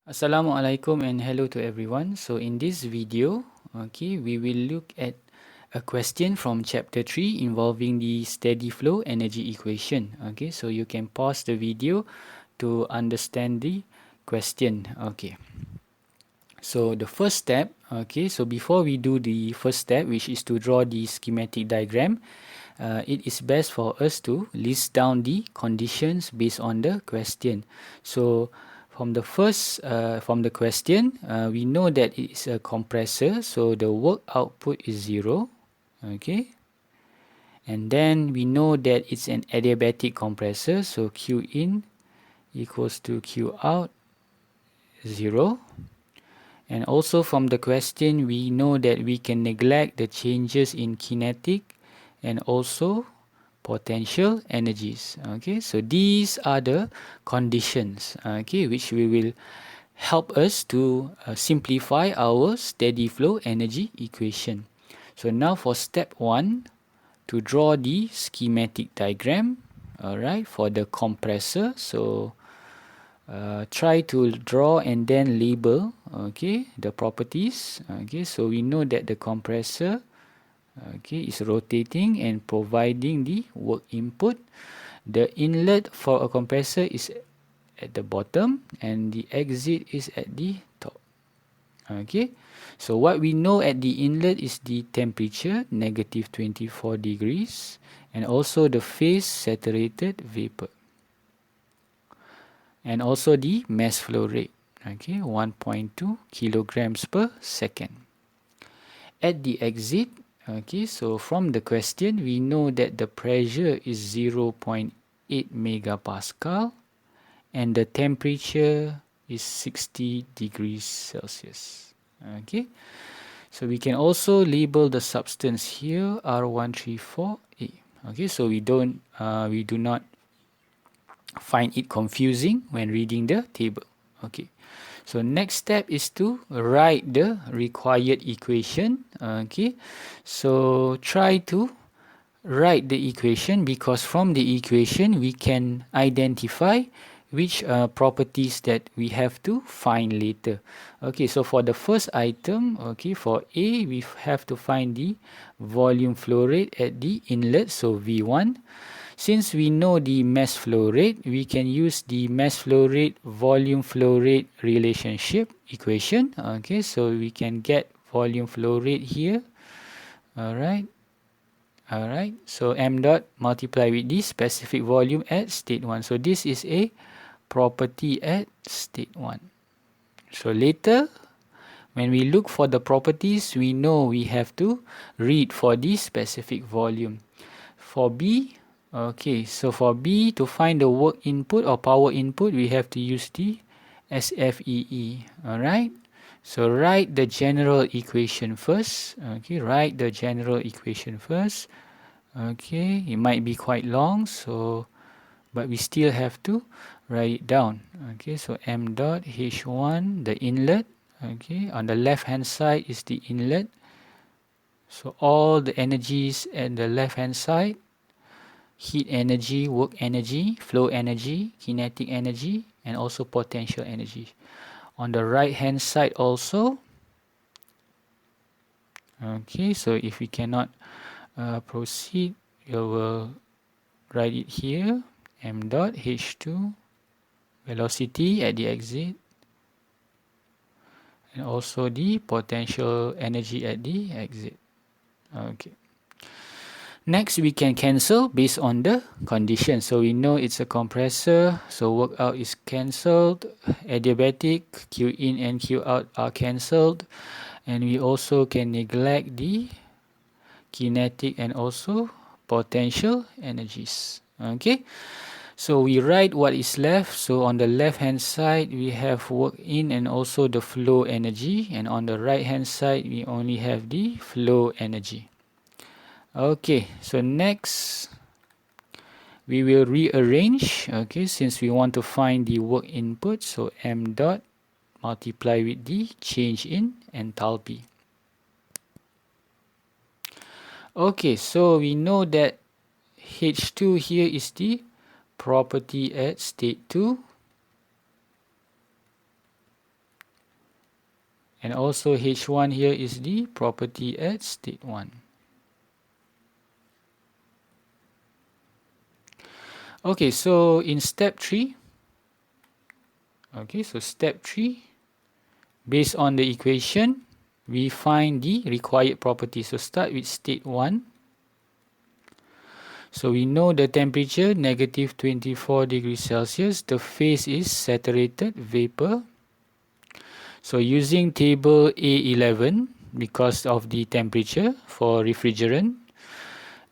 Assalamualaikum and hello to everyone. So in this video, we will look at a question from chapter 3 involving the steady flow energy equation. So you can pause the video to understand the question. So the first step, so before we do the first step, which is to draw the schematic diagram, it is best for us to list down the conditions based on the question. So from the question, we know that it is a compressor, so the work output is 0. And then we know that it's an adiabatic compressor, so Q in equals to Q out 0. And also from the question, we know that we can neglect the changes in kinetic and also potential energies. So these are the conditions, which will help us to simplify our steady flow energy equation. So now for step 1, to draw the schematic diagram, for the compressor. So try to draw and then label the properties. So we know that the compressor is rotating and providing the work input. The inlet for a compressor is at the bottom and the exit is at the top. So what we know at the inlet is the temperature, negative 24 degrees, and also the phase saturated vapor. And also the mass flow rate, 1.2 kilograms per second. At the exit, so from the question, we know that the pressure is 0.8 megapascal and the temperature is 60 degrees Celsius. So we can also label the substance here R134A. So we do not find it confusing when reading the table. So next step is to write the required equation. So try to write the equation, because from the equation we can identify which properties that we have to find later. So for the first item, for A, we have to find the volume flow rate at the inlet, so V1. Since we know the mass flow rate, we can use the mass flow rate volume flow rate relationship equation. So we can get volume flow rate here. Alright, so m dot multiply with the specific volume at state 1. So this is a property at state 1. So later, when we look for the properties, we know we have to read for the specific volume. For B, so for B, to find the work input or power input, we have to use the SFEE. Alright, so write the general equation first. Write the general equation first. It might be quite long, but we still have to write it down. So m dot h1, the inlet. On the left hand side is the inlet. So all the energies at the left hand side: heat energy, work energy, flow energy, kinetic energy, and also potential energy. On the right hand side also, so if we cannot proceed, we will write it here: m dot h2, velocity at the exit, and also the potential energy at the exit. Next, we can cancel based on the condition. So we know it's a compressor, so work out is cancelled. Adiabatic, Q in and Q out are cancelled. And we also can neglect the kinetic and also potential energies. So we write what is left. So on the left hand side, we have work in and also the flow energy. And on the right hand side, we only have the flow energy. So next, we will rearrange, since we want to find the work input. So m dot multiply with the change in enthalpy. So we know that H2 here is the property at state 2. And also H1 here is the property at state 1. Okay, so in step 3, step 3, based on the equation, we find the required property. So start with state 1. So we know the temperature, negative 24 degrees Celsius. The phase is saturated vapor. So using table A11, because of the temperature for refrigerant,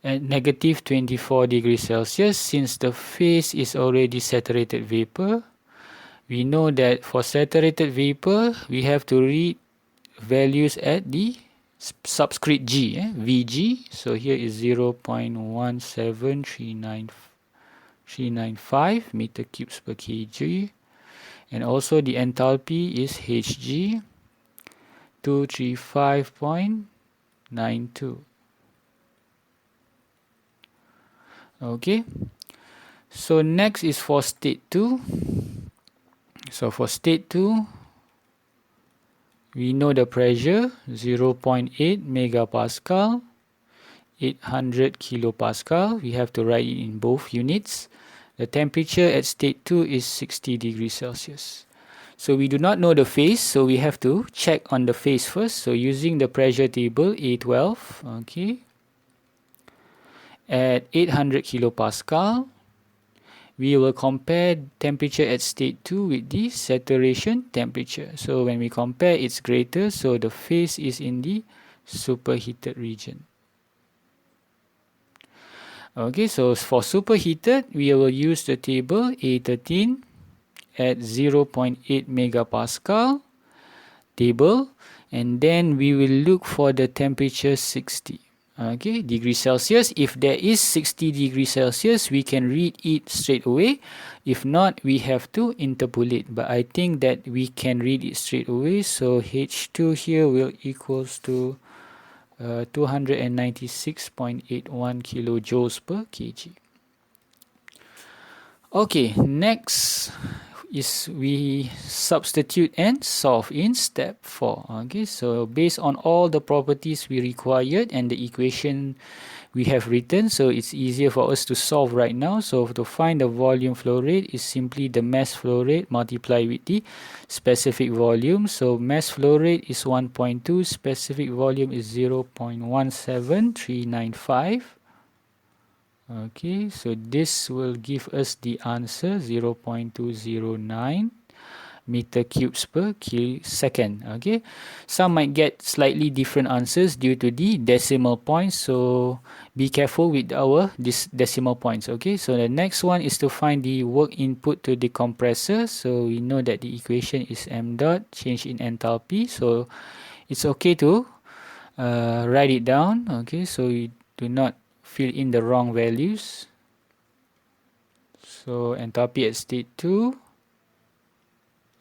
at negative 24 degrees Celsius, since the phase is already saturated vapor, we know that for saturated vapor, we have to read values at the subscript G, Vg. So here is 0.17395 meter cubes per kg. And also the enthalpy is Hg 235.92. Okay, so next is for state 2. So for state 2, we know the pressure 0.8 megapascal, 800 kilopascal. We have to write it in both units. The temperature at state 2 is 60 degrees Celsius. So we do not know the phase, so we have to check on the phase first. So using the pressure table A12, okay, at 800 kilopascal, we will compare temperature at state 2 with the saturation temperature. So when we compare, it's greater, so the phase is in the superheated region. Okay, so for superheated, we will use the table A13 at 0.8 megapascal table, and then we will look for the temperature 60. Okay, degrees Celsius. If there is 60 degrees Celsius, we can read it straight away. If not, we have to interpolate. But I think that we can read it straight away. So H2 here will equals to 296.81 kilojoules per kg. Okay, next is we substitute and solve in step 4. Okay, so based on all the properties we required and the equation we have written, so it's easier for us to solve right now. So to find the volume flow rate is simply the mass flow rate multiplied with the specific volume. So mass flow rate is 1.2, specific volume is 0.17395. Okay, so this will give us the answer 0.209 meter cubes per second. Okay, some might get slightly different answers due to the decimal points, so be careful with our decimal points. Okay, so the next one is to find the work input to the compressor. So we know that the equation is m dot change in enthalpy, so it's okay to write it down. Okay, so we do not fill in the wrong values. So enthalpy at state 2,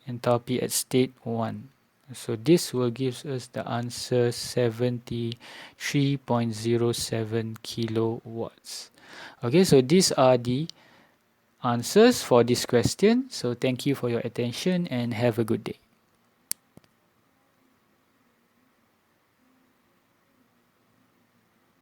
enthalpy at state 1. So this will give us the answer 73.07 kilowatts. Okay, so these are the answers for this question. So thank you for your attention and have a good day.